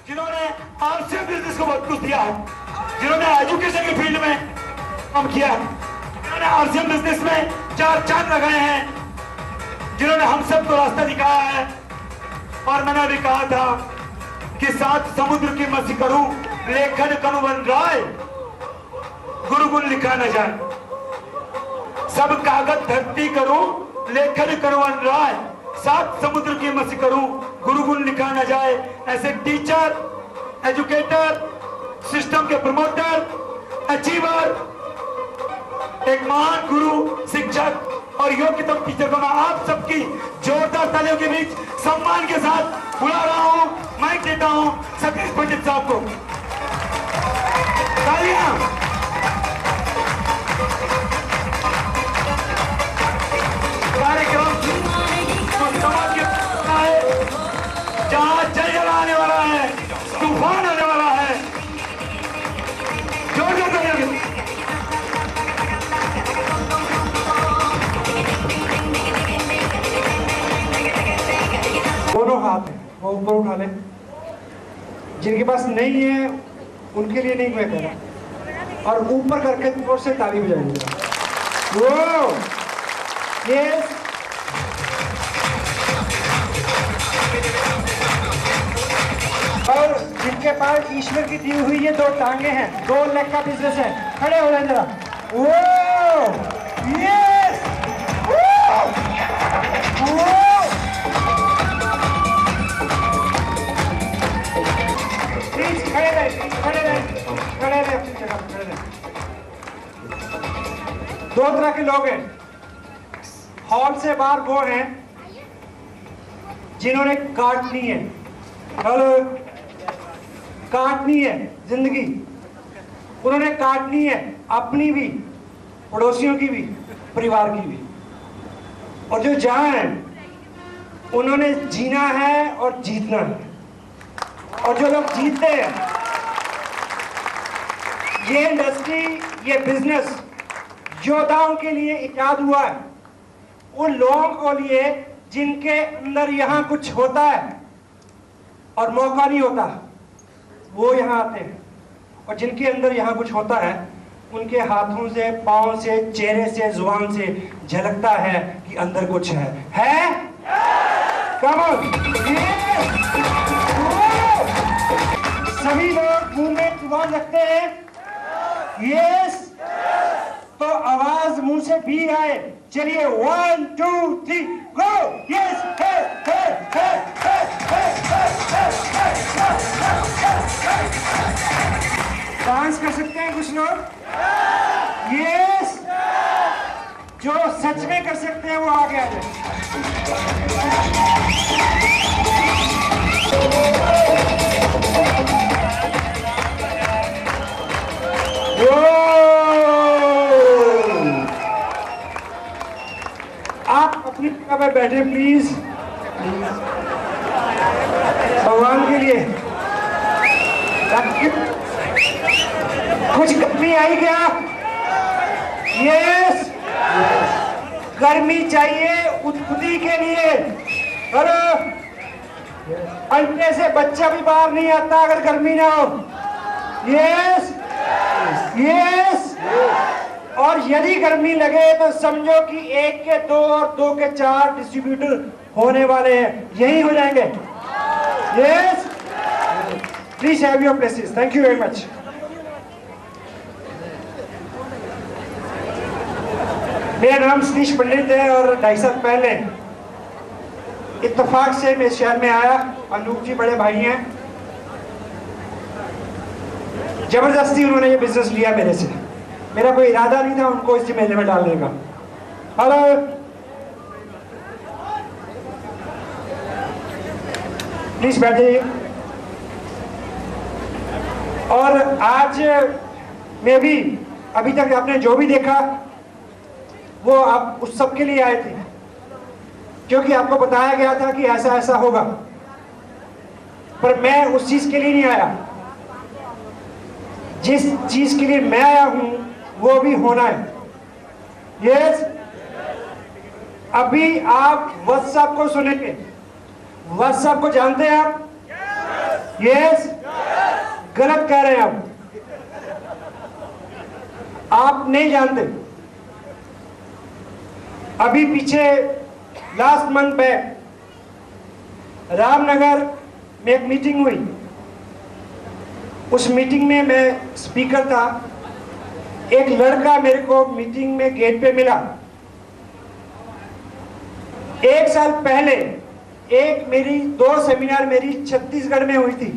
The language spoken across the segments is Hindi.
जिन्होंने आरसीएम बिजनेस को बहुत कुछ दिया है, जिन्होंने एजुकेशन के फील्ड में काम किया है, जिन्होंने आरसीएम बिजनेस में 4 चांद लगाए हैं, जिन्होंने हम सबको रास्ता दिखाया है। और मैंने भी कहा था कि 7 समुद्र की मसी करूं, लेखन कनु बन राय, गुरु गुण लिखा न जाए। सब कागज धरती करूं, लेखन कनु बन राय, 7 समुद्र की मसी करूं, गुरु गुण लिखा न जाए। ऐसे टीचर, एजुकेटर, सिस्टम के प्रमोटर, अचीवर, एक महान गुरु, शिक्षक और योग्यतम टीचर को मैं आप सबकी जोरदार तालियों के बीच सम्मान के साथ बुला रहा हूं, माइक देता हूं सतीश पंडित साहब को। तालियां। कार्यक्रम समाज के है, जहां जल आने वाला है, तूफान आने वाला है। जोरदार तालियां। दोनों हाथ है वो ऊपर उठा ले, जिनके पास नहीं है उनके लिए नहीं मैं कह रहा, और ऊपर करके जोर से ताली बजाएंगे। वो यस, और जिनके पास ईश्वर की दी हुई ये 2 टांगे हैं, 2 लेग का बिजनेस है, खड़े हो जाए जरा। वो यस, खड़े रहे अपनी जगह, खड़े रहे। 2 तरह के लोग हैं, हॉल से बाहर वो हैं जिन्होंने काटनी है, हेलो, काटनी है जिंदगी, उन्होंने काटनी है अपनी भी, पड़ोसियों की भी, परिवार की भी। और जो जहां है उन्होंने जीना है और जीतना है। और जो लोग जीतते हैं, ये इंडस्ट्री, ये बिजनेस योद्धाओं के लिए इजाद हुआ है, उन लोगों को लिए जिनके अंदर यहाँ कुछ होता है और मौका नहीं होता, वो यहाँ आते हैं। और जिनके अंदर यहाँ कुछ होता है, उनके हाथों से, पाँव से, चेहरे से, जुबान से झलकता है कि अंदर कुछ है? Come on. सभी लोग मुंह में जुबान रखते हैं, यस, तो आवाज मुंह से भी आए। चलिए 1 2 3 गो। यस, डांस कर सकते हैं कुछ लोग? यस, जो सच में कर सकते हैं वो आगे आ जाए। आप अपनी जगह पर बैठे प्लीज, भगवान के लिए। कुछ गर्मी आई क्या? यस, गर्मी चाहिए उत्पत्ति के लिए। हेलो, अंडे से बच्चा भी बाहर नहीं आता अगर गर्मी ना हो। यस यस, और यदि गर्मी लगे तो समझो कि 1 के 2 और 2 के 4 डिस्ट्रीब्यूटर होने वाले हैं, यही हो जाएंगे। Yes, please have your places. Thank you very much. मेरा नाम सतीश पंडित है और 2.5 साल पहले इत्तेफाक से मैं शहर में आया। अनूप जी बड़े भाई हैं, जबरदस्ती उन्होंने ये बिजनेस लिया मेरे से। मेरा कोई इरादा नहीं था उनको इस मेले में डालने का। हेलो, प्लीज बैठ जाइए। और आज मैं भी, अभी तक आपने जो भी देखा वो आप उस सब के लिए आए थे, क्योंकि आपको बताया गया था कि ऐसा ऐसा होगा। पर मैं उस चीज के लिए नहीं आया, जिस चीज के लिए मैं आया हूं वो भी होना है। यस, अभी आप व्हाट्सएप को सुनेंगे। व्हाट्सएप को जानते हैं आप? यस, गलत कह रहे हैं आप नहीं जानते। अभी पीछे लास्ट मंथ बैक रामनगर में एक मीटिंग हुई। उस मीटिंग में मैं स्पीकर था। एक लड़का मेरे को मीटिंग में गेट पे मिला। 1 साल पहले एक मेरी 2 सेमिनार मेरी छत्तीसगढ़ में हुई थी,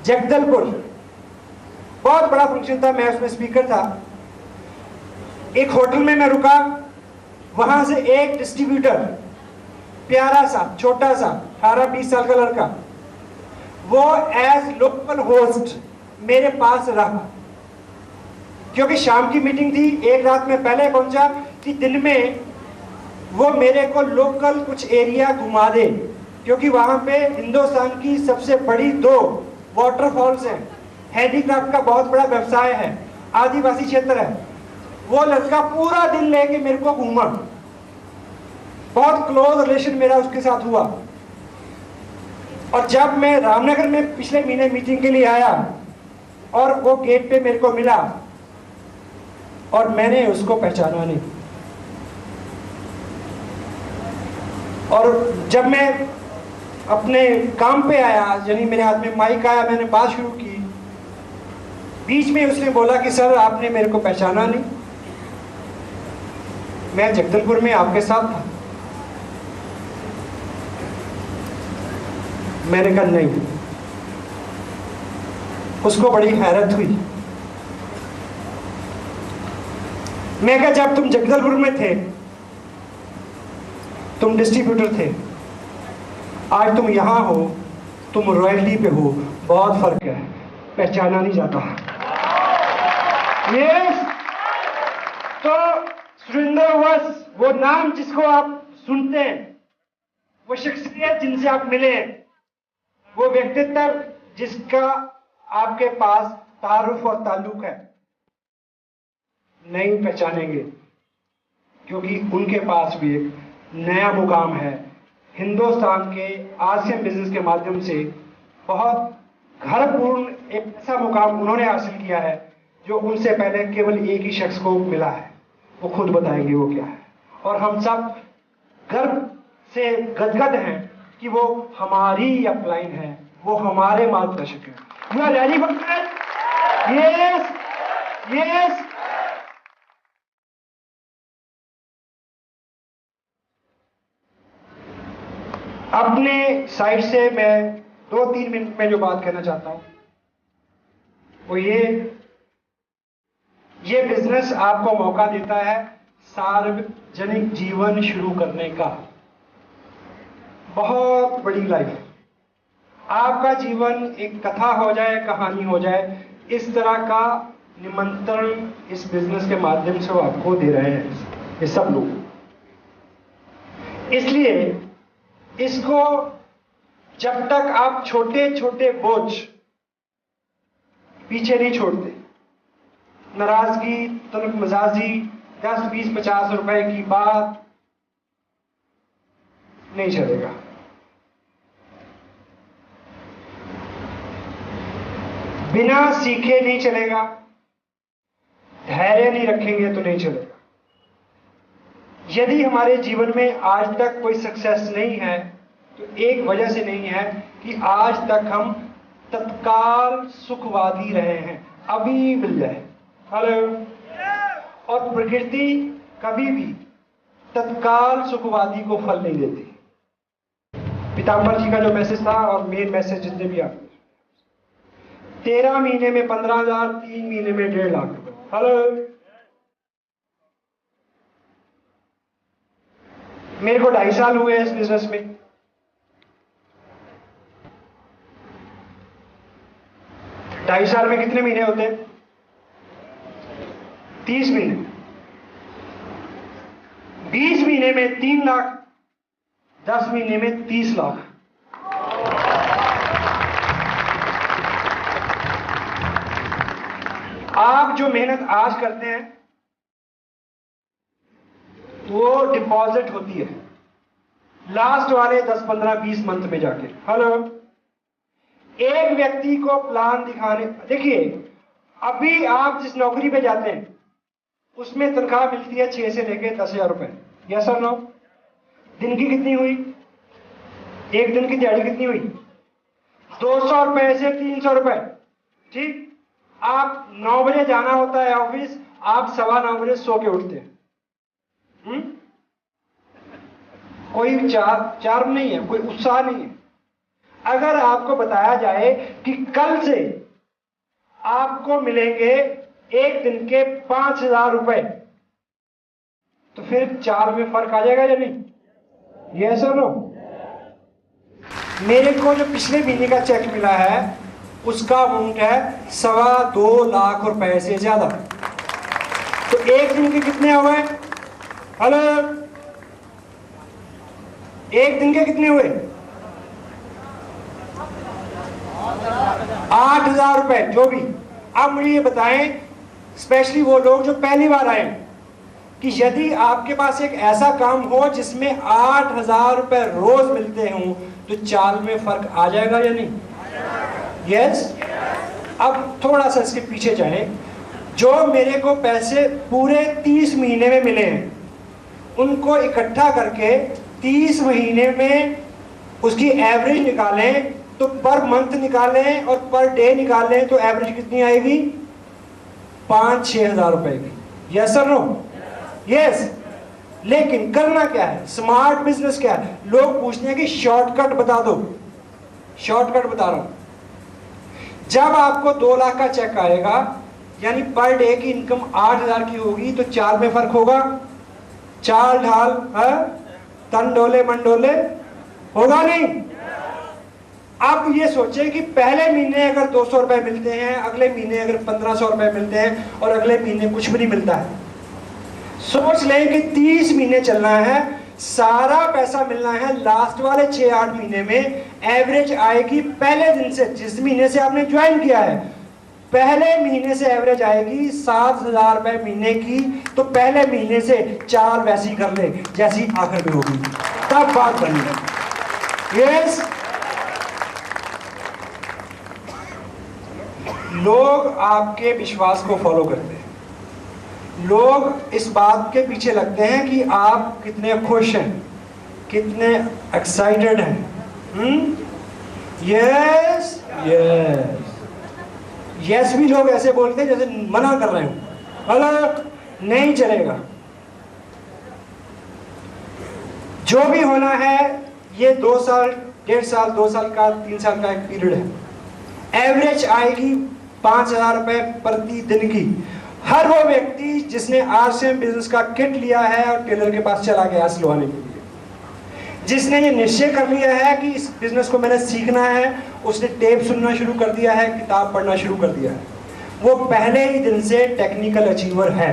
जगदलपुर। बहुत बड़ा फंक्शन था, मैं उसमें स्पीकर था। एक होटल में मैं रुका, वहां से एक डिस्ट्रीब्यूटर, प्यारा सा छोटा सा 18-20 साल का लड़का, वो एज लोकल होस्ट मेरे पास रहा। क्योंकि शाम की मीटिंग थी, एक रात में पहले पहुंचा कि दिन में वो मेरे को लोकल कुछ एरिया घुमा दे, क्योंकि वहां पे हिंदुस्तान की सबसे बड़ी 2 वाटरफॉल्स हैं। हैंडीक्राफ्ट का बहुत बड़ा व्यवसाय है, आदिवासी क्षेत्र है। वो लड़का पूरा दिन लेके मेरे को घूमा। बहुत क्लोज रिलेशन मेरा उसके साथ हुआ। और जब मैं रामनगर में पिछले महीने मीटिंग के लिए आया और वो गेट पे मेरे को मिला और मैंने उसको पहचाना नहीं। और जब मैं अपने काम पे आया, यानी मेरे हाथ में माइक आया, मैंने बात शुरू की, बीच में उसने बोला कि सर आपने मेरे को पहचाना नहीं, मैं जगदलपुर में आपके साथ था। मैंने कहा नहीं। उसको बड़ी हैरत हुई। मैं कहा जब तुम जगदलपुर में थे, तुम डिस्ट्रीब्यूटर थे, आज तुम यहां हो, तुम रॉयल्टी पे हो, बहुत फर्क है, पहचाना नहीं जाता। यस, तो सुरेंद्र वस, वो नाम जिसको आप सुनते हैं, वो शख्सियत जिनसे आप मिले हैं, वो व्यक्तित्व जिसका आपके पास तारुफ और ताल्लुक है, नहीं पहचानेंगे, क्योंकि उनके पास भी एक नया मुकाम है। हिंदुस्तान के आसियान बिजनेस के माध्यम से बहुत घरपूर्ण एक ऐसा मुकाम उन्होंने हासिल किया है जो उनसे पहले केवल एक ही शख्स को मिला है। वो खुद बताएंगे वो क्या है। और हम सब गर्व से गदगद हैं कि वो हमारी अपलाइन है, वो हमारे मार्गदर्शक हैं। You are ready for that? Yes, yes. अपने साइड से मैं 2-3 मिनट में जो बात करना चाहता हूं वो ये बिजनेस आपको मौका देता है सार्वजनिक जीवन शुरू करने का। बहुत बड़ी लाइफ, आपका जीवन एक कथा हो जाए, कहानी हो जाए, इस तरह का निमंत्रण इस बिजनेस के माध्यम से वो आपको दे रहे हैं ये सब लोग। इसलिए इसको जब तक आप छोटे छोटे बोझ पीछे नहीं छोड़ते, नाराजगी, तलब मजाजी, 10, 20, 50 रुपए की बात नहीं चलेगा। बिना सीखे नहीं चलेगा, धैर्य नहीं रखेंगे तो नहीं चलेगा। यदि हमारे जीवन में आज तक कोई सक्सेस नहीं है तो एक वजह से नहीं है कि आज तक हम तत्काल सुखवादी रहे हैं, अभी मिल जाए। हेलो। और प्रकृति कभी भी तत्काल सुखवादी को फल नहीं देती। पीताम्बर जी का जो मैसेज था और मेन मैसेज जितने भी आप 13 महीने में 15,000, 3 महीने में 1.5 लाख रुपए। हेलो। मेरे को 2.5 साल हुए इस बिजनेस में। ढाई साल में कितने महीने होते हैं? 30 महीने। 20 महीने में 3 लाख, 10 महीने में 30 लाख। आप जो मेहनत आज करते हैं वो डिपॉजिट होती है लास्ट वाले 10, 15, 20 मंथ में जाके। हेलो। एक व्यक्ति को प्लान दिखाने, देखिए अभी आप जिस नौकरी पे जाते हैं उसमें तनख्वाह मिलती है 6 से लेकर 10,000 रुपए, यस और नो? दिन की कितनी हुई? एक दिन की दिहाड़ी कितनी हुई? 200 रुपए से 300 रुपए, ठीक। आप 9 बजे जाना होता है ऑफिस, आप 9:15 बजे सो के उठते हैं। कोई चार्म नहीं है, कोई उत्साह नहीं है। अगर आपको बताया जाए कि कल से आपको मिलेंगे एक दिन के 5,000 रुपए, तो फिर 4 में फर्क आ जाएगा या नहीं? यस और नो? मेरे को जो पिछले महीने का चेक मिला है उसका अमाउंट है 2.25 लाख रुपए से ज्यादा। तो एक दिन के कितने हो गए? हेलो, एक दिन के कितने हुए? 8,000 रुपए, जो भी। अब मुझे ये बताएं, स्पेशली वो लोग जो पहली बार आए, कि यदि आपके पास एक ऐसा काम हो जिसमें 8,000 रुपए रोज मिलते हों, तो चाल में फर्क आ जाएगा या नहीं? यस। अब थोड़ा सा इसके पीछे जाएं। जो मेरे को पैसे पूरे 30 महीने में मिले हैं, उनको इकट्ठा करके 30 महीने में उसकी एवरेज निकालें, तो पर मंथ निकालें और पर डे निकालें तो एवरेज कितनी आएगी? 5-6 हज़ार रुपए की। यस और नो? यस। लेकिन करना क्या है? स्मार्ट बिजनेस क्या है? लोग पूछते हैं कि शॉर्टकट बता दो। शॉर्टकट बता रहा हूं। जब आपको 2 लाख का चेक आएगा, यानी पर डे की इनकम 8,000 की होगी, तो 4 में फर्क होगा। चाल ढाल तन डोले मन डोले, होगा नहीं? अब ये सोचें कि पहले महीने अगर 200 रुपए मिलते हैं, अगले महीने अगर 1,500 रुपए मिलते हैं और अगले महीने कुछ भी नहीं मिलता है। सोच लें कि 30 महीने चलना है, सारा पैसा मिलना है लास्ट वाले 6-8 महीने में। एवरेज आएगी पहले दिन से, जिस महीने से आपने ज्वाइन किया है, पहले महीने से एवरेज आएगी 7,000 रुपए महीने की। तो पहले महीने से चाल वैसी कर ले जैसी आखिर में होगी, तब बात बनी। यस। लोग आपके विश्वास को फॉलो करते हैं। लोग इस बात के पीछे लगते हैं कि आप कितने खुश हैं, कितने एक्साइटेड हैं। यस यस यस भी लोग ऐसे बोलते हैं जैसे मना कर रहे हो। हेलो, नहीं चलेगा। जो भी होना है, ये 2 साल 1.5 साल 2 साल का 3 साल का एक पीरियड है। एवरेज आएगी 5,000 रुपए प्रति दिन की। हर वो व्यक्ति जिसने RCM बिजनेस का किट लिया है और टेलर के पास चला गया सिलवाने के लिए, जिसने ये निश्चय कर लिया है कि इस बिजनेस को मैंने सीखना है, उसने टेप सुनना शुरू कर दिया है, किताब पढ़ना शुरू कर दिया है, वो पहले ही दिन से टेक्निकल अचीवर है।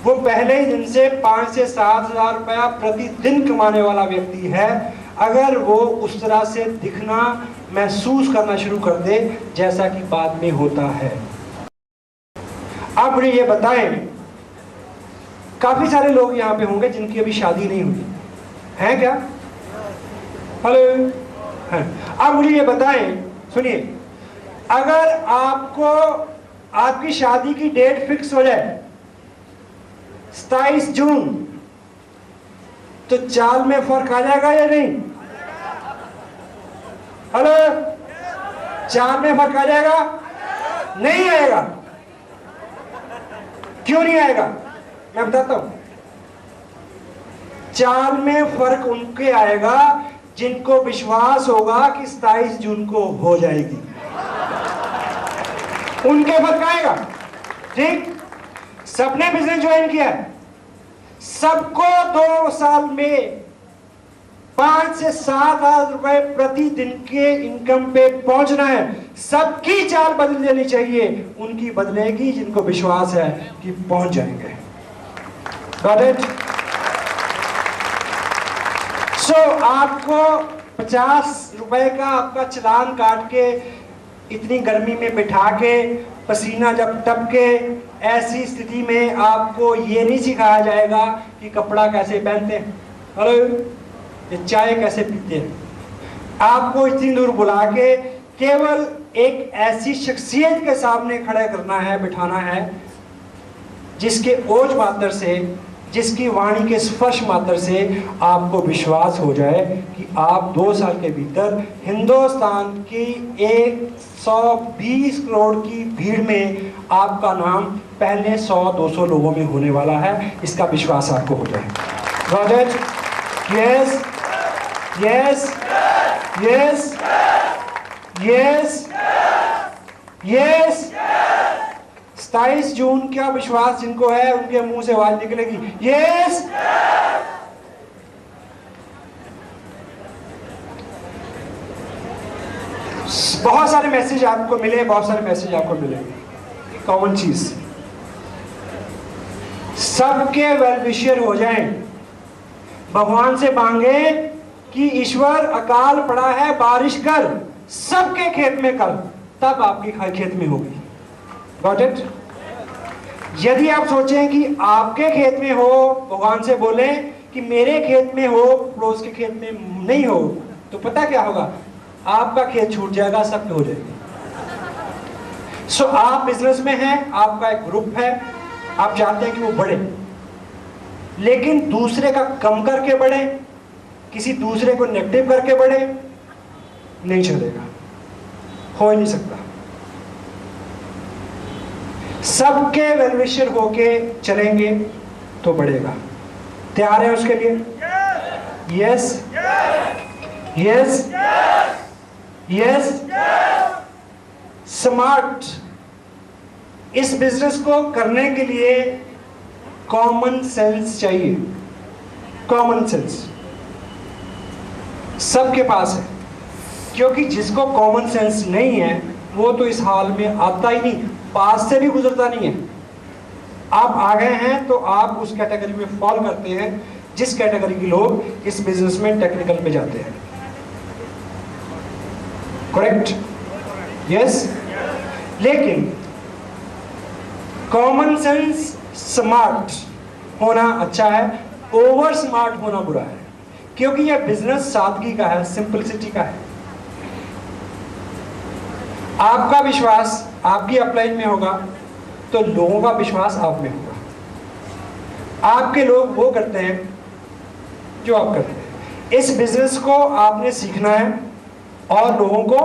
वो पहले ही दिन से 5 से 7,000 रुपया प्रतिदिन कमाने वाला व्यक्ति है, अगर वो उस तरह से दिखना महसूस करना शुरू कर दे जैसा कि बाद में होता है। आप मुझे ये बताएं, काफी सारे लोग यहाँ पे होंगे जिनकी अभी शादी नहीं हुई है क्या? हेलो, अब मुझे ये बताएं, सुनिए, अगर आपको आपकी शादी की डेट फिक्स हो जाए 27 जून, तो चाल में फर्क आ जाएगा या नहीं? हेलो, चाल में फर्क आ जाएगा? नहीं आएगा। क्यों नहीं आएगा? मैं बताता हूं। चाल में फर्क उनके आएगा जिनको विश्वास होगा कि 27 जून को हो जाएगी, उनके फर्क आएगा। ठीक? सबने बिजनेस ज्वाइन किया है, सबको 2 साल में 5 से 7,000 रुपए प्रतिदिन के इनकम पे पहुंचना है। सबकी चाल बदल देनी चाहिए, उनकी बदलेगी जिनको विश्वास है कि पहुंच जाएंगे। Got it? So, आपको 50 रुपए का आपका चालान काट के इतनी गर्मी में बिठा के, पसीना जब टपके, ऐसी स्थिति में आपको ये नहीं सिखाया जाएगा कि कपड़ा कैसे पहनते हैं, हेलो, ये चाय कैसे पीते हैं। आपको इतनी दूर बुला के केवल एक ऐसी शख्सियत के सामने खड़ा करना है, बिठाना है, जिसके ओज मात्र से, जिसकी वाणी के स्पर्श मात्र से आपको विश्वास हो जाए कि आप 2 साल के भीतर हिंदुस्तान की 120 करोड़ की भीड़ में आपका नाम पहले 100-200 लोगों में होने वाला है। इसका विश्वास आपको हो जाए। Roger, yes yes yes yes yes. 27 जून का विश्वास जिनको है उनके मुंह से आवाज निकलेगी यस। बहुत सारे मैसेज आपको मिले, बहुत सारे मैसेज आपको मिले। कॉमन चीज, सबके वेल विशर हो जाएं। भगवान से मांगे कि ईश्वर अकाल पड़ा है बारिश कर, सबके खेत में कर, तब आपकी खेत में होगी। Got it? यदि आप सोचें कि आपके खेत में हो, भगवान से बोले कि मेरे खेत में हो, पड़ोस के खेत में नहीं हो, तो पता क्या होगा? आपका खेत छूट जाएगा, सबके हो जाएगी। सो आप बिजनेस में हैं, आपका एक ग्रुप है, आप चाहते हैं कि वो बढ़े, लेकिन दूसरे का कम करके बढ़े, किसी दूसरे को नेगेटिव करके बढ़े, नहीं चलेगा, हो ही नहीं सकता। सबके वेलविशर होके चलेंगे तो बढ़ेगा। तैयार है उसके लिए? Yes yes yes. स्मार्ट, इस बिजनेस को करने के लिए कॉमन सेंस चाहिए। कॉमन सेंस सबके पास है, क्योंकि जिसको कॉमन सेंस नहीं है वो तो इस हाल में आता ही नहीं, पास से भी गुजरता नहीं है। आप आ गए हैं तो आप उस कैटेगरी में फॉल करते हैं जिस कैटेगरी के लोग इस बिजनेस में टेक्निकल पे जाते हैं। करेक्ट? यस। लेकिन कॉमन सेंस, स्मार्ट होना अच्छा है, ओवर स्मार्ट होना बुरा है, क्योंकि यह बिजनेस सादगी का है, सिंपलिसिटी का है। आपका विश्वास आपकी अपलाइन में होगा तो लोगों का विश्वास आप में होगा। आपके लोग वो करते हैं जो आप करते हैं। इस बिजनेस को आपने सीखना है और लोगों को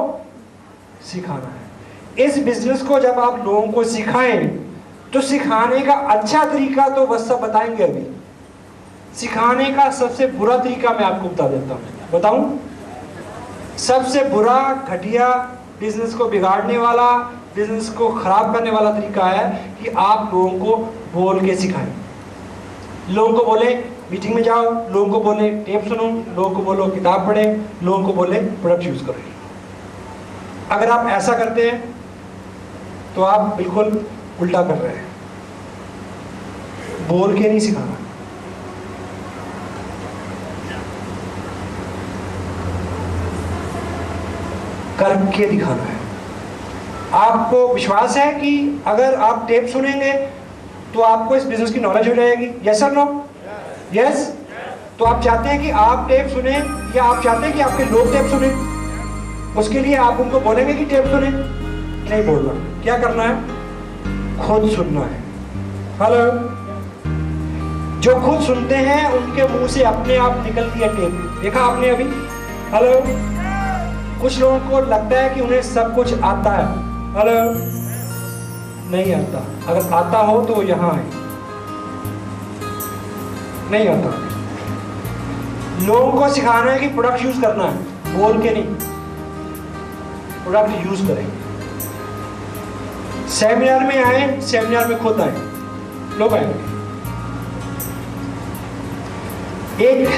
सिखाना है। इस बिजनेस को जब आप लोगों को सिखाएं तो सिखाने का अच्छा तरीका तो बस सब बताएंगे। अभी सिखाने का सबसे बुरा तरीका मैं आपको बता देता हूं। बताऊं? सबसे बुरा, घटिया, बिजनेस को बिगाड़ने वाला, बिजनेस को खराब करने वाला तरीका है कि आप लोगों को बोल के सिखाएं। लोगों को बोले मीटिंग में जाओ, लोगों को बोले टेप सुनो, लोगों को बोलो किताब पढ़े, लोगों को बोले प्रोडक्ट यूज करें। अगर आप ऐसा करते हैं तो आप बिल्कुल उल्टा कर रहे हैं। बोल के नहीं सिखाना, करके दिखाना है। आपको विश्वास है कि अगर आप टेप सुनेंगे तो आपको इस बिजनेस की नॉलेज हो जाएगी? यस और नो? यस। तो आप चाहते हैं कि आप टेप सुने या आप चाहते हैं कि आपके लोग टेप सुने? उसके लिए आप उनको बोलेंगे कि टेप सुने? नहीं बोलना। क्या करना है? खुद सुनना है। हेलो? जो खुद सुनते हैं उनके मुंह से अपने आप निकलती है टेप। देखा आपने अभी? हेलो? कुछ लोगों को लगता है कि उन्हें सब कुछ आता है। हेलो? नहीं आता। अगर आता हो तो यहाँ है, नहीं आता। लोगों को सिखाना है कि प्रोडक्ट यूज करना है, बोल के नहीं, प्रोडक्ट यूज करें। सेमिनार में आए, सेमिनार में खुद आए, लोग आएंगे। एक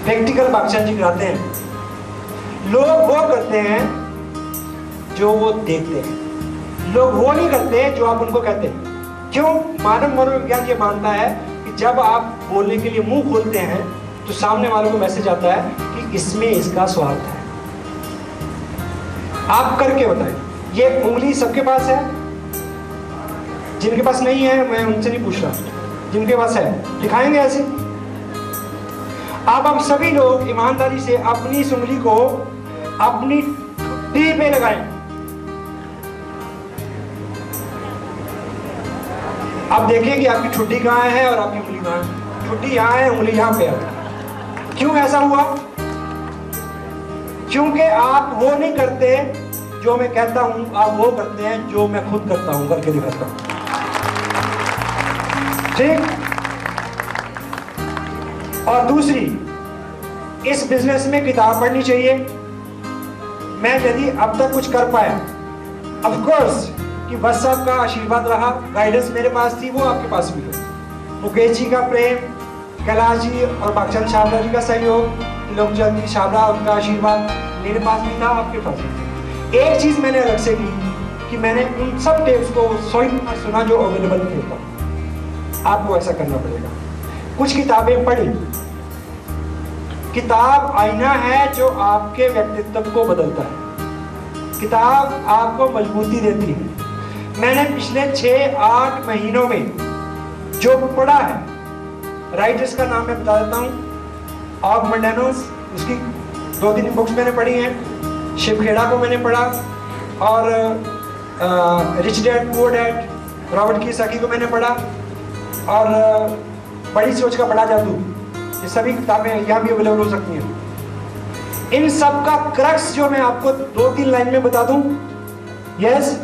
प्रैक्टिकल बादशाह जी कराते हैं। लोग वो करते हैं जो वो देखते हैं, लोग वो नहीं करते जो आप उनको कहते हैं। क्यों? मानव मनोविज्ञान ये मानता है कि जब आप बोलने के लिए मुंह खोलते हैं तो सामने वालों को मैसेज आता है कि इसमें इसका स्वार्थ है। आप करके बताएं। ये उंगली सबके पास है? जिनके पास नहीं है मैं उनसे नहीं पूछ रहा, जिनके पास है दिखाएंगे ऐसे। आप सभी लोग ईमानदारी से अपनी इस उंगली को अपनी ठुड्डी पे लगाएं। अब देखिए कि आपकी ठुड्डी कहाँ है और आपकी उंगली कहाँ है। ठुड्डी यहाँ है, उंगली यहाँ पे है। क्यों ऐसा हुआ? क्योंकि आप वो नहीं करते जो मैं कहता हूं, आप वो करते हैं जो मैं खुद करता हूं, करके दिखाता हूं। ठीक। और दूसरी, इस बिजनेस में किताब पढ़नी चाहिए। मैं यदि अब तक कुछ कर पाया, ऑफ कोर्स कि बस साहब का आशीर्वाद रहा, गाइडेंस मेरे पास थी, वो आपके पास भी है। मुकेश जी का प्रेम, कैलाश जी और बागचंद छाबड़ा जी का सहयोग, लोकचंद जी छाबड़ा, उनका आशीर्वाद मेरे पास भी था, आपके पास भी था। एक चीज मैंने अलग से की कि मैंने उन सब टेप्स को 100 सुना जो अवेलेबल थे। आपको ऐसा करना पड़ेगा। कुछ किताबें पढ़ी। किताब आईना है जो आपके व्यक्तित्व को बदलता है। किताब आपको मजबूती देती है। मैंने पिछले 6-8 महीनों में जो पढ़ा है, राइटर्स का नाम मैं बता देता हूँ। ऑग मंडानोस, उसकी 2-3 बुक्स मैंने पढ़ी हैं। शिव खेड़ा को मैंने पढ़ा, और rich dad poor dad, Robert Kiyosaki को मैंने पढ़ा, और बड़ी सोच का बड़ा जादू। ये सभी किताबें यहाँ भी अवेलेबल हो सकती हैं। इन सब का क्रक्स जो मैं आपको 2-3 लाइन में बता दूं। यस,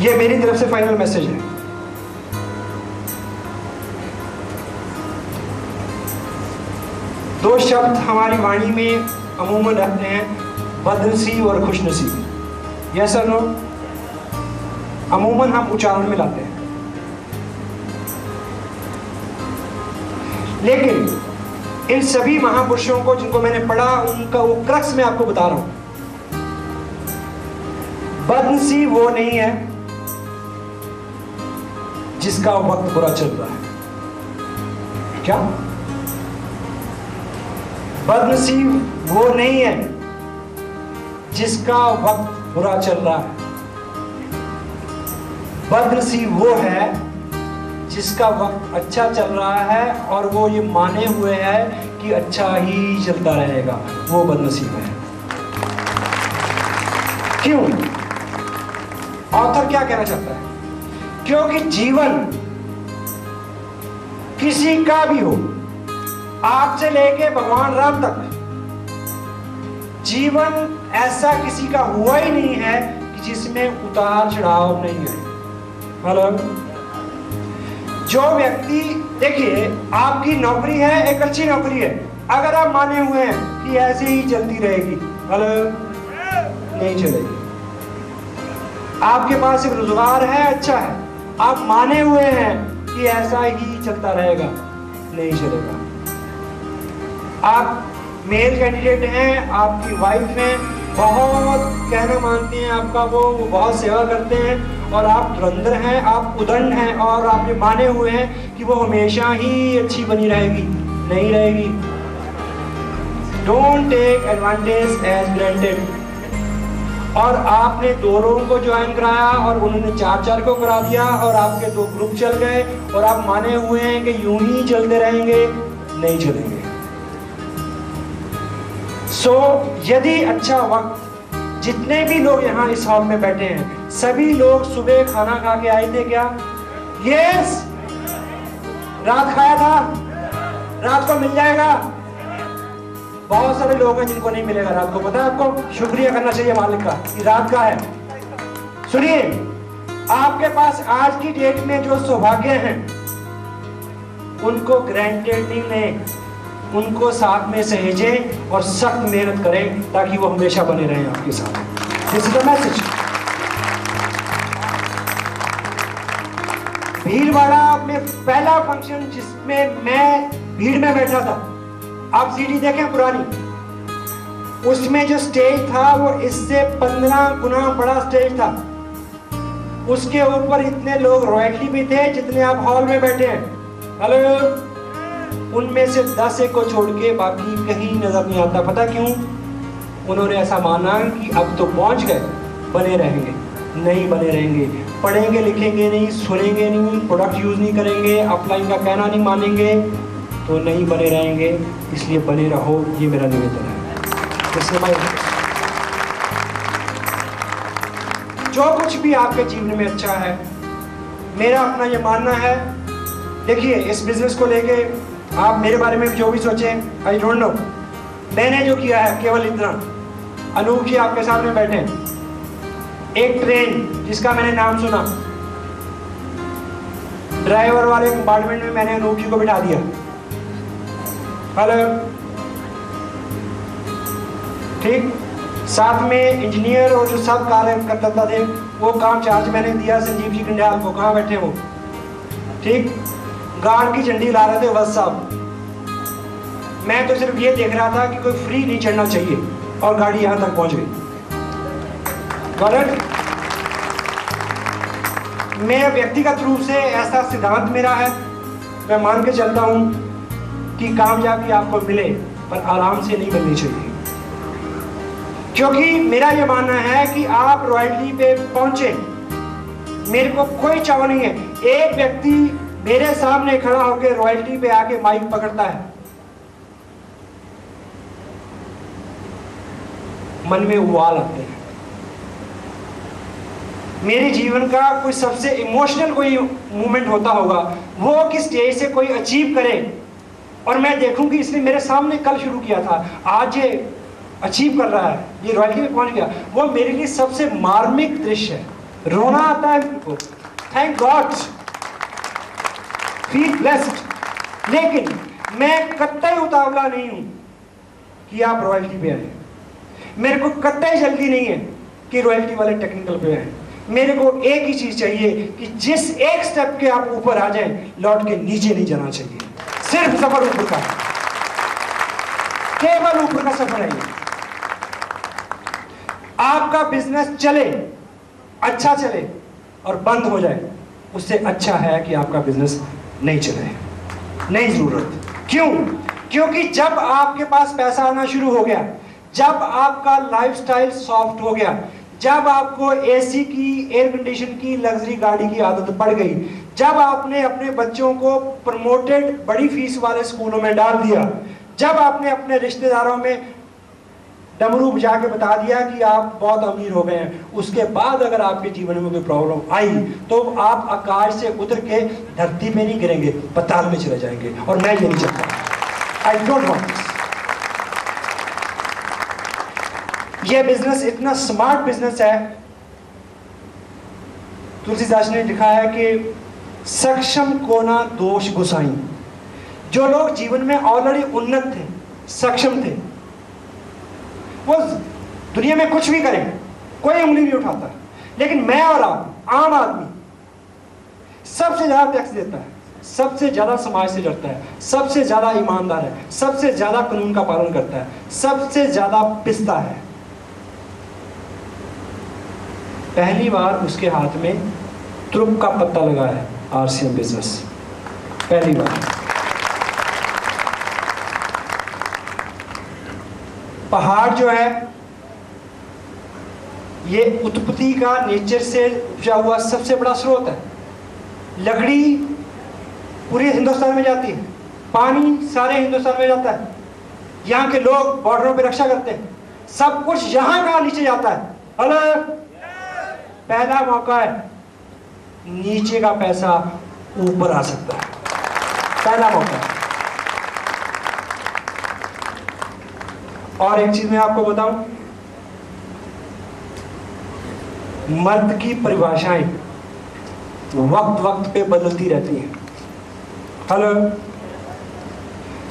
ये मेरी तरफ से फाइनल मैसेज है। दो शब्द हमारी वाणी में अमूमन रहते हैं, बदनसीब और खुशनसीब। यस और नो? अमूमन हम उच्चारण में लाते हैं, लेकिन इन सभी महापुरुषों को जिनको मैंने पढ़ा, उनका वो क्रक्स मैं आपको बता रहा हूं। बदनसीब वो नहीं है जिसका वक्त बुरा चल रहा है। क्या? बदनसीब वो नहीं है जिसका वक्त बुरा चल रहा है। बदनसीब वो है जिसका वक्त अच्छा चल रहा है और वो ये माने हुए है कि अच्छा ही चलता रहेगा। वो बदनसीब है। क्यों? ऑथर क्या कहना चाहता है? क्योंकि जीवन किसी का भी हो, आपसे लेके भगवान राम तक, जीवन ऐसा किसी का हुआ ही नहीं है कि जिसमें उतार चढ़ाव नहीं है। मतलब जो व्यक्ति, देखिए आपकी नौकरी है, एक अच्छी नौकरी है, अगर आप माने हुए हैं कि ऐसे ही चलती रहेगी, मतलब नहीं चलेगी। आपके पास एक रोजगार है, अच्छा है, आप माने हुए हैं कि ऐसा ही चलता रहेगा, नहीं चलेगा। आप मेल कैंडिडेट हैं, आपकी वाइफ है, बहुत कहना मानते हैं आपका, वो बहुत सेवा करते हैं, और आप धुरंधर हैं, आप उदंड हैं, और आपने माने हुए हैं कि वो हमेशा ही अच्छी बनी रहेगी, नहीं रहेगी। Don't take advantage as granted. और आपने 2 लोगों को ज्वाइन कराया और उन्होंने 4-4 को करा दिया, और आपके 2 ग्रुप चल गए, और आप माने हुए हैं कि यूं ही चलते रहेंगे, नहीं चलेंगे। सो यदि अच्छा वक्त, जितने भी लोग यहाँ इस हॉल में बैठे हैं, सभी लोग सुबह खाना खा के आए थे क्या? यस। रात खाया था? रात को मिल जाएगा? बहुत सारे लोग हैं जिनको नहीं मिलेगा रात को, पता है आपको? शुक्रिया करना चाहिए मालिक का कि रात का है। सुनिए, आपके पास आज की डेट में जो सौभाग्य हैं उनको ग्रांटेड नहीं लें, उनको साथ में सहेजें और सख्त मेहनत करें ताकि वो हमेशा बने रहें आपके साथ। This is the message. Bhilwara में पहला फंक्शन जिसमें मैं भीड़ में बैठा था, आप सीडी देखें पुरानी, उसमें जो स्टेज था वो इससे 15 गुना बड़ा स्टेज था। उसके ऊपर इतने लोग रॉयल्टी भी थे जितने आप हॉल में बैठे हैं। हेलो, उनमें से 10 एक को छोड़ के बाकी कहीं नजर नहीं आता। पता क्यों? उन्होंने ऐसा माना कि अब तो पहुंच गए, बने रहेंगे। नहीं बने रहेंगे। पढ़ेंगे लिखेंगे नहीं, सुनेंगे नहीं, प्रोडक्ट यूज़ नहीं करेंगे, अपलाइन का कहना नहीं मानेंगे तो नहीं बने रहेंगे। इसलिए बने रहो, ये मेरा निवेदन है। इसलिए भाई जो कुछ भी आपके जीवन में अच्छा है, मेरा अपना ये मानना है। देखिए, इस बिजनेस को लेके आप मेरे बारे में जो भी सोचें, आई डोंट नो, मैंने जो किया है केवल इतना। अनूप जी आपके सामने बैठे हैं, एक ट्रेन जिसका मैंने नाम सुना, ड्राइवर वाले कंपार्टमेंट में मैंने अनूप जी को बिठा दिया। हेलो, ठीक, साथ में इंजीनियर और जो सब कार्य करता थे वो काम चार्ज मैंने दिया संजीव जी कंडियाल को। कहाँ बैठे वो? ठीक, गार्ड की झंडी ला रहे थे वस साहब। मैं तो सिर्फ ये देख रहा था कि कोई फ्री नहीं चढ़ना चाहिए और गाड़ी यहां तक पहुंच गई। गलत। मैं व्यक्तिगत रूप से ऐसा सिद्धांत मेरा है, मैं मान के चलता हूं कि कामयाबी आपको मिले पर आराम से नहीं मिलनी चाहिए। क्योंकि मेरा यह मानना है कि आप रॉयल्टी पे पहुंचे, मेरे को कोई चाव नहीं है। एक व्यक्ति मेरे सामने खड़ा होकर रॉयल्टी पे आके माइक पकड़ता है, मन में उबाल आते हैं। मेरे जीवन का कोई सबसे इमोशनल कोई मोमेंट होता होगा वो कि स्टेज से कोई अचीव करे और मैं देखूं कि इसने मेरे सामने कल शुरू किया था, आज ये अचीव कर रहा है, ये रॉयल्टी में पहुंच गया। वो मेरे लिए सबसे मार्मिक दृश्य है। रोना आता है मेरे को, थैंक गॉड, फील ब्लेस्ड। लेकिन मैं कतई उतावला नहीं हूं कि आप रॉयल्टी पे आए। मेरे को कतई जल्दी नहीं है कि रॉयल्टी वाले टेक्निकल पे आए। मेरे को एक ही चीज चाहिए कि जिस एक स्टेप के आप ऊपर आ जाएं, लौट के नीचे नहीं जाना चाहिए। सिर्फ सफर ऊपर का, केवल ऊपर का सफर है ये। आपका बिजनेस चले, अच्छा चले और बंद हो जाए, उससे अच्छा है कि आपका बिजनेस नहीं चले, नहीं जरूरत। क्यों? क्योंकि जब आपके पास पैसा आना शुरू हो गया, जब आपका लाइफस्टाइल सॉफ्ट हो गया, जब आपको एसी की, एयर कंडीशन की, लग्जरी गाड़ी की आदत पड़ गई, जब आपने अपने बच्चों को प्रमोटेड बड़ी फीस वाले स्कूलों में डाल दिया, जब आपने अपने रिश्तेदारों में डमरू बजा के बता दिया कि आप बहुत अमीर हो गए हैं, उसके बाद अगर आपके जीवन में कोई प्रॉब्लम आई तो आप आकाश से उतर के धरती में नहीं गिरेंगे, पताल में चले जाएंगे। और मैं ये नहीं चाहता। I don't want this. ये बिजनेस इतना स्मार्ट बिजनेस है, तुलसीदास ने लिखा है कि सक्षम कोना दोष गुसाई। जो लोग जीवन में ऑलरेडी उन्नत थे, सक्षम थे, वो दुनिया में कुछ भी करें, कोई उंगली नहीं उठाता। लेकिन मैं और आप, आम आदमी, सबसे ज्यादा टैक्स देता है, सबसे ज्यादा समाज से लड़ता है, सबसे ज्यादा ईमानदार है, सबसे ज्यादा कानून का पालन करता है, सबसे ज्यादा पिसता है। पहली बार उसके हाथ में त्रुप का पत्ता लगा है आरसीएम बिजनेस, पहली बार। पहाड़ जो है ये उत्पत्ति का, नेचर से उपजा हुआ सबसे बड़ा स्रोत है। लकड़ी पूरे हिंदुस्तान में जाती है, पानी सारे हिंदुस्तान में जाता है, यहाँ के लोग बॉर्डरों पे रक्षा करते हैं, सब कुछ यहाँ का नीचे जाता है। हेलो, पहला मौका है, नीचे का पैसा ऊपर आ सकता है, पहला मौका है। और एक चीज मैं आपको बताऊं, मर्द की परिभाषाएं वक्त वक्त पे बदलती रहती हैं। हेलो,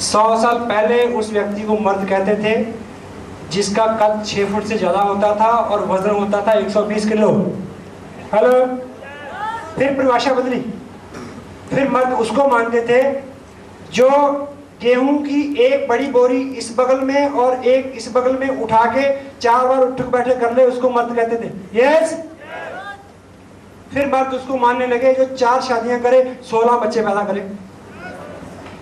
100 साल पहले उस व्यक्ति को मर्द कहते थे जिसका कद 6 फुट से ज्यादा होता था और वजन होता था 120 किलो। हेलो, फिर परिभाषा बदली, फिर मर्द उसको मानते थे जो गेहूं की एक बड़ी बोरी इस बगल में और एक इस बगल में उठा के 4 बार उठ बैठे कर ले, उसको मर्द कहते थे। यस। फिर मर्द उसको मानने लगे जो 4 शादियां करे, 16 बच्चे पैदा करे।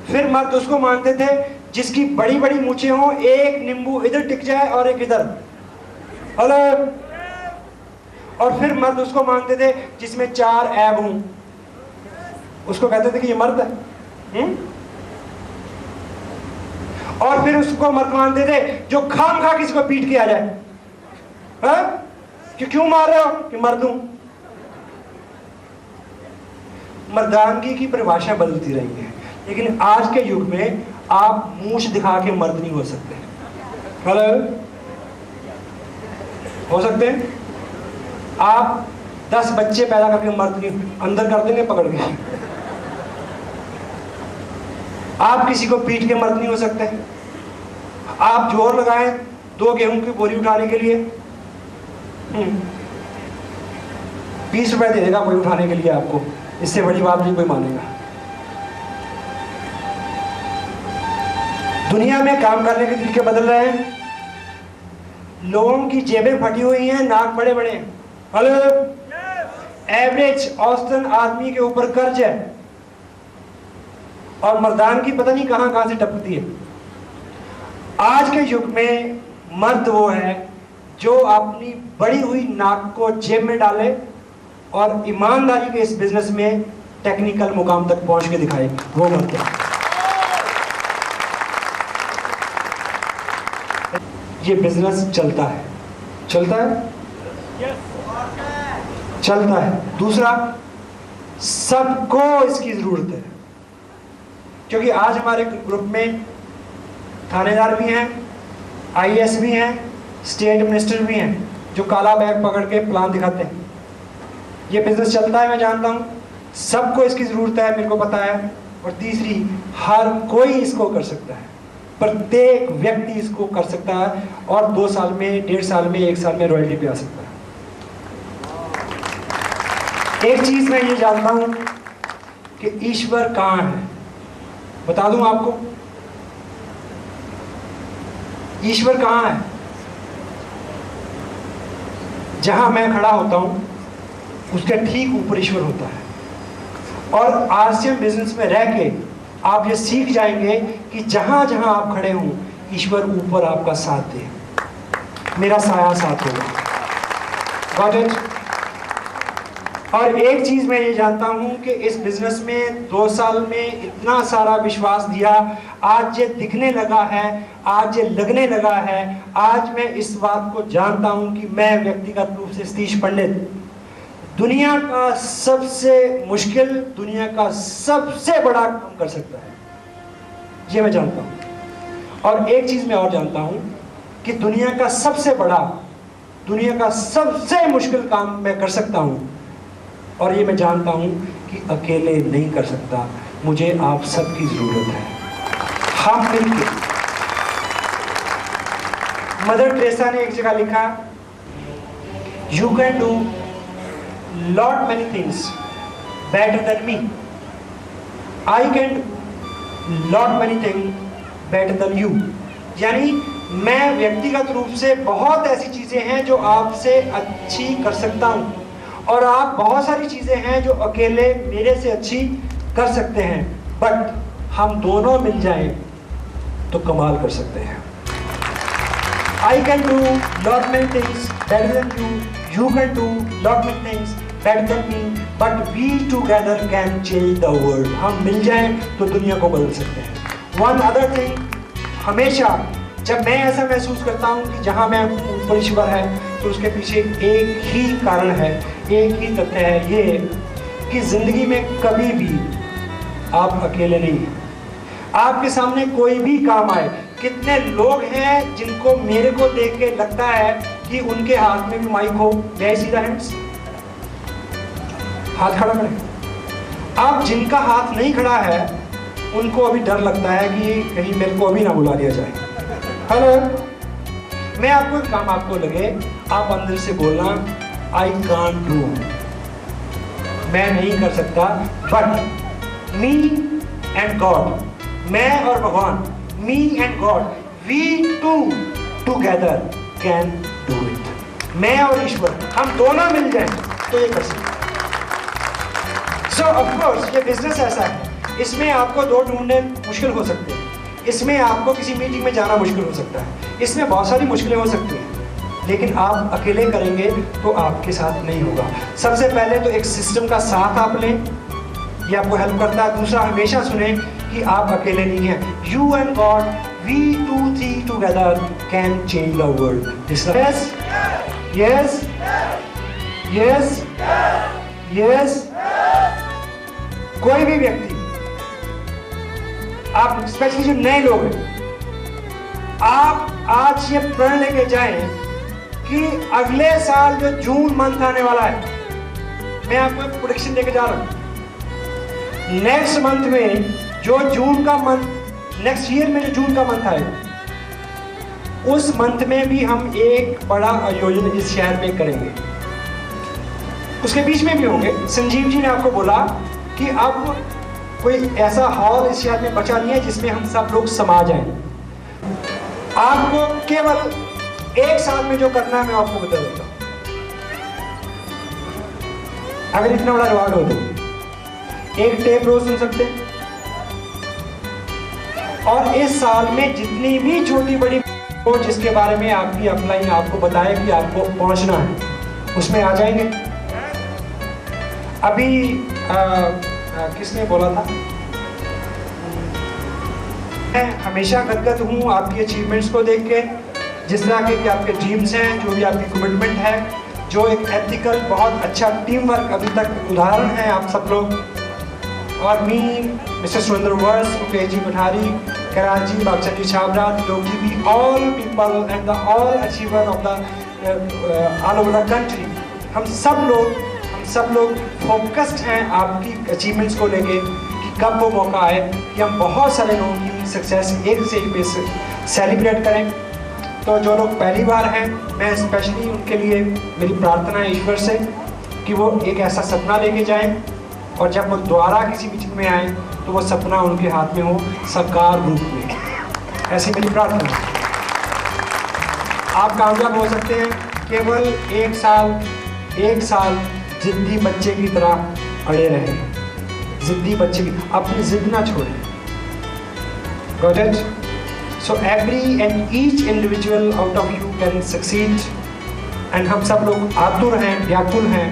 फिर मर्द उसको मानते थे जिसकी बड़ी बड़ी मूछें हों, एक नींबू इधर टिक जाए और एक इधर। हेलो, और फिर मर्द उसको मानते थे जिसमें 4 ऐब हों, उसको कहते थे कि ये मर्द है। और फिर उसको मर्द मानते थे जो खाम खा किसी को पीट के आ जाए, कि क्यों मार रहे हो, कि मर्द हूं। मर्दानगी की परिभाषा बदलती रही है, लेकिन आज के युग में आप मूंछ दिखा के मर्द नहीं हो सकते। हेलो, हो सकते हैं आप 10 बच्चे पैदा करके मर्द के अंदर कर देंगे पकड़ के। आप किसी को पीट के मर्द नहीं हो सकते। आप जोर लगाएं 2 गेहूं की बोरी उठाने के लिए, 20 रुपए दे देगा कोई उठाने के लिए आपको, इससे बड़ी बात नहीं कोई मानेगा। दुनिया में काम करने के तरीके बदल रहे हैं, लोगों की जेबें फटी हुई हैं, नाक बड़े बड़े हैं। हेलो, एवरेज औसतन आदमी के ऊपर कर्ज है, और मर्दान की पता नहीं कहां कहां से टपकती है। आज के युग में मर्द वो है जो अपनी बड़ी हुई नाक को जेब में डाले और ईमानदारी के इस बिजनेस में टेक्निकल मुकाम तक पहुंच के दिखाए, वो मर्द है। ये बिजनेस चलता है, चलता है, चलता है। दूसरा, सबको इसकी जरूरत है, क्योंकि आज हमारे ग्रुप में थानेदार भी हैं, आईएएस भी हैं, स्टेट मिनिस्टर भी हैं, जो काला बैग पकड़ के प्लान दिखाते हैं। ये बिजनेस चलता है, मैं जानता हूँ, सबको इसकी ज़रूरत है, मेरे को पता है। और तीसरी, हर कोई इसको कर सकता है, प्रत्येक व्यक्ति इसको कर सकता है, और 2 साल में, 1.5 साल में, 1 साल में रॉयल्टी पे आ सकता है। एक चीज़ मैं ये जानता हूँ कि ईश्वर कहाँ है, बता दूं आपको, ईश्वर कहाँ है? जहां मैं खड़ा होता हूं उसके ठीक ऊपर ईश्वर होता है। और आरसीएम बिजनेस में रह के आप ये सीख जाएंगे कि जहां जहां आप खड़े हों, ईश्वर ऊपर आपका साथ दे, मेरा साया साथ होगा। Got it? और एक चीज मैं ये जानता हूं कि इस बिजनेस में 2 साल में इतना सारा विश्वास दिया, आज ये दिखने लगा है, आज ये लगने लगा है। आज मैं इस बात को जानता हूं कि मैं व्यक्तिगत रूप से सतीश पंडित दुनिया का सबसे मुश्किल, दुनिया का सबसे बड़ा काम कर सकता है, ये मैं जानता हूं। और एक चीज मैं और जानता हूं कि दुनिया का सबसे बड़ा, दुनिया का सबसे मुश्किल काम मैं कर सकता हूं, और ये मैं जानता हूं कि अकेले नहीं कर सकता, मुझे आप सबकी जरूरत है। हम मिलके, मदर टेरेसा ने एक जगह लिखा, you can do lot many things better than me, I can lot many thing better than you. यानी मैं व्यक्तिगत रूप से बहुत ऐसी चीजें हैं जो आपसे अच्छी कर सकता हूं, और आप बहुत सारी चीजें हैं जो अकेले मेरे से अच्छी कर सकते हैं, बट हम दोनों मिल जाएं तो कमाल कर सकते हैं। I can do lot many things better than you, you can do lot many things better than me, but we together can change the world. हम मिल जाएं तो दुनिया को बदल सकते हैं। One other thing, हमेशा जब मैं ऐसा महसूस करता हूँ कि जहाँ मैं ऊपर ईश्वर है, तो उसके पीछे एक ही कारण है, एक ही तथ्य है, ये कि जिंदगी में कभी भी आप अकेले नहीं हैं। आपके सामने कोई भी काम आए, कितने लोग हैं जिनको मेरे को देख के लगता है कि उनके हाथ में भी माइक हो, मैं सी द हैंड्स, हाथ खड़ा करें। आप जिनका हाथ नहीं खड़ा है उनको अभी डर लगता है कि कहीं मेरे को अभी ना बुला लिया जाए। हेलो, मैं आपको एक काम आपको लगे, आप अंदर से बोलना, आई कांट डू, मैं नहीं कर सकता, बट मी एंड गॉड, मैं और भगवान, me and god, we two together can do it. मैं और ईश्वर, हम दोनों मिल जाएं तो ये कर सकते। सो ऑफ कोर्स ये बिजनेस ऐसा है, इसमें आपको 2 ढूंढने मुश्किल हो सकते हैं, इसमें आपको किसी मीटिंग में जाना मुश्किल हो सकता है, इसमें बहुत सारी मुश्किलें हो सकती हैं, लेकिन आप अकेले करेंगे तो आपके साथ नहीं होगा। सबसे पहले तो एक सिस्टम का साथ आप लें, ये आपको हेल्प करता है। दूसरा, हमेशा सुने कि आप अकेले नहीं हैं। You and god, we two three together can change the world. Yes yes yes yes. कोई भी व्यक्ति, आप स्पेशली जो नए लोग हैं, आप आज ये प्रण लेके जाएं कि अगले साल जो जून मंथ आने वाला है, मैं आपको एक प्रेडिक्शन देके जा रहा हूं। नेक्स्ट मंथ में जो जून का मंथ, नेक्स्ट ईयर में जो जून का मंथ आएगा, उस मंथ में भी हम एक बड़ा आयोजन इस शहर में करेंगे। उसके बीच में भी होंगे। संजीव जी ने आपको बोला कि अब कोई ऐसा हॉल इस शहर में बचा नहीं है जिसमें हम सब लोग समा जाएं। आपको केवल एक साल में जो करना है मैं आपको बता देता हूं। अगर इतना बड़ा रिवार्ड हो तो एक टेप रोज सुन सकते हैं, और इस साल में जितनी भी छोटी बड़ी हो जिसके बारे में आपकी अपलाइन आपको बताए कि आपको पहुंचना है, उसमें आ जाएंगे। अभी किसने बोला था, मैं हमेशा गदगद हूँ आपकी अचीवमेंट्स को देख के, जिस तरह के आपके ड्रीम्स हैं, जो भी आपकी कमिटमेंट है, जो एक एथिकल बहुत अच्छा टीम वर्क अभी तक उदाहरण है आप सब लोग। और मी, मिस्टर सुरेंद्र वर्स, मुकेश जी कोठारी, कराची, बागचंदी छाबरा, लोगी भी, all people and the all achiever of the all over the country, हम सब लोग फोकस्ड हैं आपकी अचीवमेंट्स को लेके कि कब वो मौका आए कि हम बहुत सारे लोगों की सक्सेस एक से एक बेस सेलिब्रेट करें। तो जो लोग पहली बार हैं, मैं स्पेशली उनके लिए मेरी प्रार्थना है ईश्वर से कि वो एक ऐसा सपना लेके जाएं, और जब वो दोबारा किसी मीटिंग में आए तो वो सपना उनके हाथ में हो साकार रूप में। ऐसी मेरी प्रार्थना। आप कामयाब हो सकते हैं केवल एक साल जिद्दी बच्चे की तरह अड़े रहें। जिद्दी बच्चे की, अपनी जिद ना छोड़ें। Got it? So every and each individual out of you can succeed. And हम सब लोग आतुर हैं, व्याकुल हैं,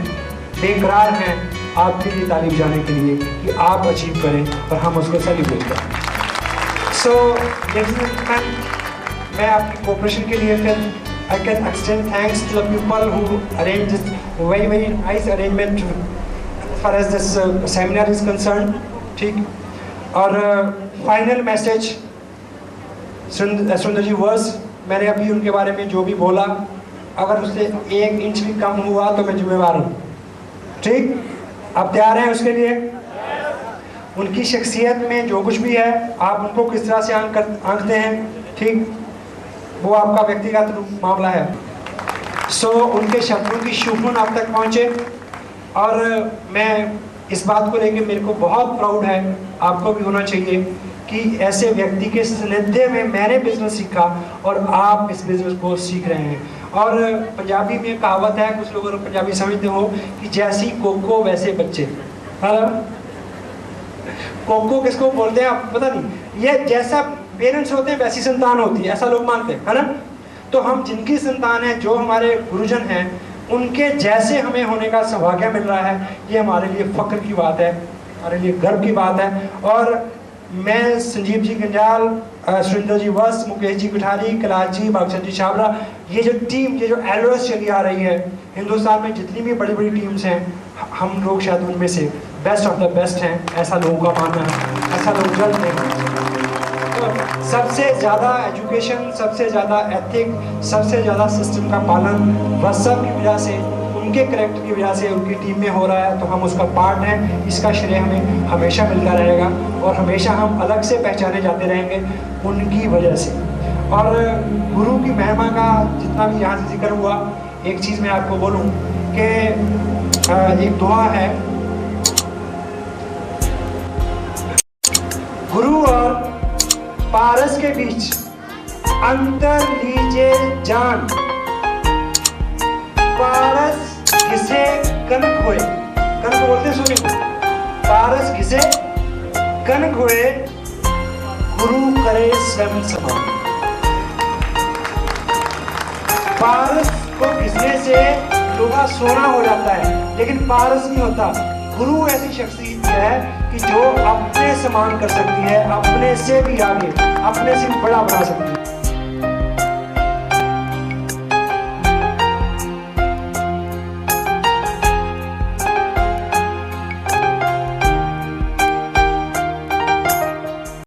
बेकरार हैं आपके लिए तालीम जाने के लिए कि आप अचीव करें और हम उसको सेलिब्रेट करें। So ladies and gentlemen, मैं आपकी कोऑपरेशन के लिए फिर I can extend thanks to the people who arranged this very nice arrangement as far as this seminar is concerned. ठीक। और फाइनल मैसेज सुरेंद्र जी वर्स, मैंने अभी उनके बारे में जो भी बोला, अगर उससे 1 इंच भी कम हुआ तो मैं जिम्मेवार हूँ। ठीक, आप तैयार हैं उसके लिए? उनकी शख्सियत में जो कुछ भी है, आप उनको किस तरह से आंकते हैं, ठीक, वो आपका व्यक्तिगत मामला है। सो उनके शब्दों की शुभन आप तक पहुँचे, और मैं इस बात को लेकर मेरे को बहुत प्राउड है, आपको भी होना चाहिए कि ऐसे व्यक्ति के सानिध्य में मैंने बिजनेस सीखा और आप इस बिजनेस को सीख रहे हैं। और पंजाबी में कहावत है, कुछ लोगों को पंजाबी समझते हो कि जैसी कोको वैसे बच्चे। हाँ, कोको किसको बोलते हैं आप पता नहीं, ये जैसा पेरेंट्स होते हैं वैसी संतान होती है, ऐसा लोग मानते हैं, है ना। तो हम जिनकी संतान है, जो हमारे गुरुजन हैं, उनके जैसे हमें होने का सौभाग्य मिल रहा है, ये हमारे लिए फख्र की बात है, हमारे लिए गर्व की बात है। और मैं संजीव जी गंजाल, सुरेंद्र जी वर्स, मुकेश जी कोठारी, कराची, बागचंदी छाबरा, ये जो टीम, ये जो एलोस चली आ रही है हिंदुस्तान में, जितनी भी बड़ी बड़ी टीम्स हैं, हम लोग शायद उनमें से बेस्ट ऑफ द बेस्ट हैं, ऐसा लोगों का मानना है, ऐसा लोग जल्द हैं। तो सबसे ज़्यादा एजुकेशन, सबसे ज़्यादा एथिक, सबसे ज़्यादा सिस्टम का पालन बस सब की वजह से, उनके करेक्टर की वजह से उनकी टीम में हो रहा है, तो हम उसका पार्ट हैं। इसका श्रेय हमें हमेशा मिलता रहेगा और हमेशा हम अलग से पहचाने जाते रहेंगे उनकी वजह से। और गुरु की महिमा का जितना भी यहाँ से जिक्र हुआ, एक चीज़ मैं आपको बोलूँ कि एक दुआ है, गुरु और पारस के बीच अंतर लीजिए जान, पारस घिसे कनक हुए, कनक बोलते सुनी, पारस घिसे कनक हुए, गुरु करे स्वयं समान। पारस को घिसने से लोहा सोना हो जाता है, लेकिन पारस नहीं होता। गुरु ऐसी शख्सियत है कि जो अपने समान कर सकती है, अपने से भी आगे, अपने से भी बड़ा बना सकती है।